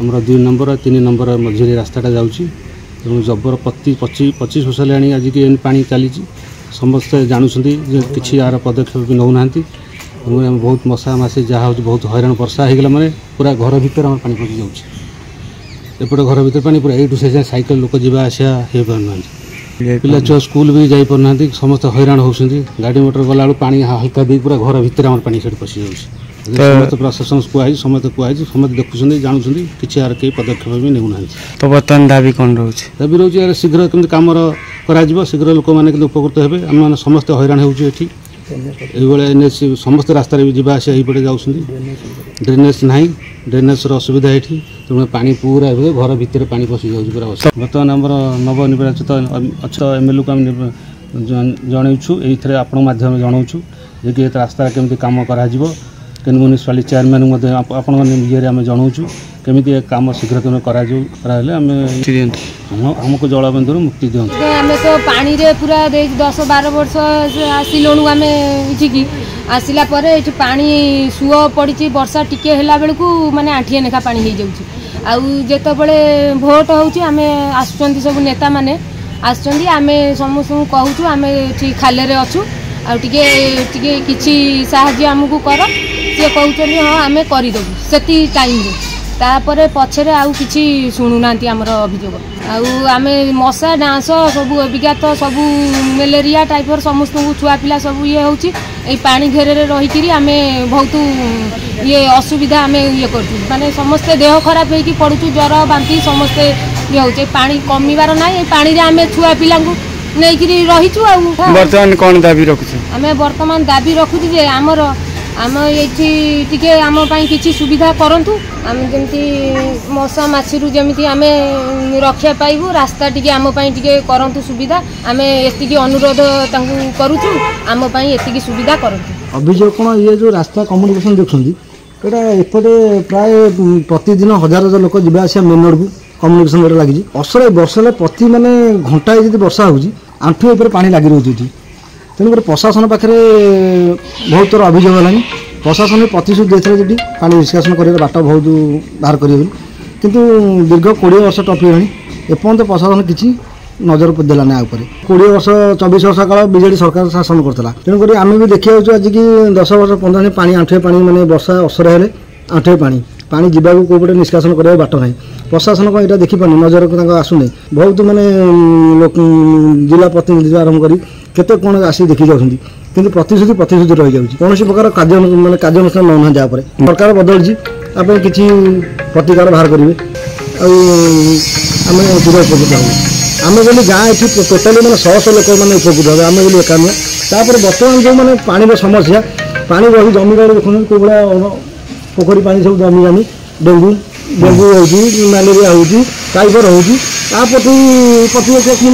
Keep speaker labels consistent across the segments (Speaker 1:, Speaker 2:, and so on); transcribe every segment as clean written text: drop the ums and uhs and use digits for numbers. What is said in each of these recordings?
Speaker 1: आमर 2 number 3 number मझे रास्ताटा जाऊँगी जबर 25 वर्ष है आज पा चली समस्ते जानते कि यार पदक्षेप भी नौना बहुत मशा मशी जहाँ हो बहुत हैरान वर्षा होगला माने पूरा घर भीतर आम पानी पशि जापटे घर भीतर पानी पूरा यू से सैकल लोक जावा आसा हो पाना पिला छुआ स्कूल भी जा पाना समस्त हैरान होती गाड़ी मोटर गला पानी हल्का दी पूरा घर भीतर आम पानी से पशि समस्त प्रशासन कहुई समस्त कहुई समस्त देखुं जानते कि यार कई पदक्षेप भी नौना
Speaker 2: तो बर्तमान दाबी कौन रोचे
Speaker 1: दाबी रोचे यार शीघ्र कमी कम कर शीघ्र लोक मैंने उपकृत हे आम समस्त हैरान होती एनएच समस्त रास्तार भी जावा आसा यहीपटे जाऊँ ड्रेनेज ना ड्रेनेज असुविधा ये तेनाली पानी पूरा घर भितर पानी पशि जाऊँगी पूरा बर्तमान आम नवनिर्वाचित अच्छा एमएलए को आम जनईचु ये आपण मध्यम जनाऊँ जे रास्ता केमी कम कर म्यूनिसिपालिटी चेयरमैन आपण ये आम जनाऊँ केमी कम शीघ्र तुम कराइले आमको जलबंधु मुक्ति दिखाँ
Speaker 3: आम तो पानी रे पूरा 10-12 वर्ष आसिलुणु आम इचिकी आसला पानी सुओ पड़ी वर्षा टिके है बेलू माने आठिए नेखा पानी हो जाऊँगी आतेबले भोट होम आसुँच सब नेता मैंने आम समस्त कहूँ आम खाले अच्छु आगे किसी साहाय्य आमको कर सी कहते हाँ आम करदेबू से टाइम तापर पछरे आउ किछि शुणुना आमर अभियोग आम मशा डांस सब अबिका तो सब मलेरिया टाइपर समस्त छुआ पिला सब ये होची पानी घेरे रहीकि आम बहुत ये असुविधा आम ये कर माने समस्ते देह खराब होगी पड़ुचु ज्वर बांती समस्ते ये होचे पानी कमिबार ना पानी आम छुआ पिला नहीं रहीचु
Speaker 2: वर्तमान कौन दाबी रखुचे
Speaker 3: आम वर्तमान दाबी रखुची जे आमर आम ये आम किसी सुविधा करूँ आम जमी मशा माछी जमी आम रक्षा पाइबू रास्ता टी आम करूँ सुविधा आम ये अनुरोध करुचु आम ये सुविधा करूँ
Speaker 4: अभियोग कौन ये जो रास्ता कम्युनिकेशन देखते यहाँ एपटे प्राय प्रतिदिन हजार हजार लोक जा मेन रोड को कम्युनिकेशन लगी असर वर्षा प्रति माने घंटाए जी वर्षा हो आंठू पानी लगी रोचे तेणुक प्रशासन पाखे बहुत थर अभियोग है प्रशासन प्रतिश्रुति देते जी पानी निष्कासन कर बाट बहुत बाहर करेंगे किंतु दीर्घ 20 वर्ष टपी एपर्त प्रशासन किसी नजर देलानी आगे 20 वर्ष 24 वर्ष काल बीजेडी सरकार शासन करता तेणुक आम भी देखा आज कि 10 वर्ष 15 पानी आंठुए पानी माने वर्षा असर हेले आंठुए पानी जावाक कौपटे निष्कासन कर बाट ना प्रशासन को यहाँ देखिपारे नजर को आसुना बहुत माने जिला प्रतिनिधि आरंभ कर केते कौन आसी देखी जाऊँगी किंतु प्रतिश्रुति रही जाऊँगी कौन प्रकार माने कार्यानुष्ठान नौना जहाँपर सरकार बदलची आप किसी प्रतिकार बाहर करेंगे आम पूरा उपकृत हो आम बोली गाँ ये टोटाली मैंने 100 लोक मैंने उपकृत हे आम बोली एका नुआ बर्तमान जो मैंने पानी समस्या पानी रही जमी गले देखुन कौ भाया पोखरी पानी सब जमी डेंगू हो मलेरिया हो टाइफर होती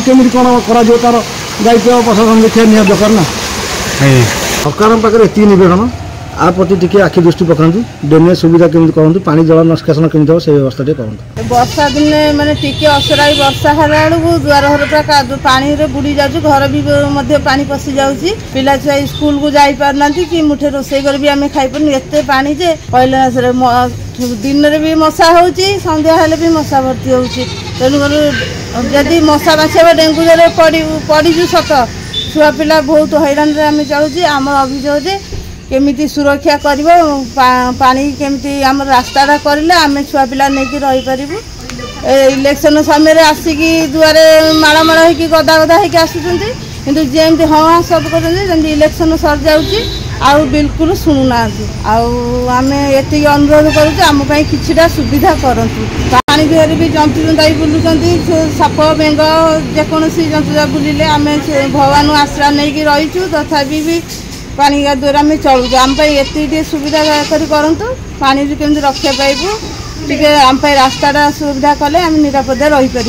Speaker 4: केमी कौन कर तार दायित्व प्रशासन देखा निहा दरकार ना सरकार पाखे ये नवेदन आ प्रति टी आखि दृष्टि पकातु ड्रेनेज सुविधा केमी करूँ पानी जल निष्कासन केमी से व्यवस्था करूँ
Speaker 5: वर्षा दिन मैंने टी असराई वर्षा है बेलू दुआर घर पूरा पानी बुड़ी जाऊँ घर भी पानी पशि जाऊँगी पिला छुआ स्कूल को जापारना कि मुठे रोषे कर भी आम खाईपार एत पानी जे कहले दिन में भी मशा हो सन्ध्या हेल्ले भी मशा भर्ती हो तेणुक जदि मशा बाछा डेंगू जरे पड़ीजु सत छुआ पिला बहुत हैरान आम चलुची आम अभियोग केमिति सुरक्षा कर पानी केमिति आम रास्ताटा करें आम छुआ पिला नहीं रहीपर इलेक्शन समय आसिकी दुआरे माड़माड़ हो गदा गदा हो आसुँच कि जमी हाँ सब कर इलेक्शन सर जाऊँगी आउ बिल्कुल शुणुना आम ये अनुरोध करूँ किछिटा सुविधा करूँ पानी देहरे भी जंतु जंताई बुलूँ साप बेंग जेकोसी जंतु बुलिले आम भगवान आश्रा नहीं रहीचु तथापि भी पानी द्वारा आम चलुचु आम ये सुविधा करूँ पानी केमती रक्षा पाइबू टे आम रास्ताटा सुविधा कले आम निरापदे रहीपर।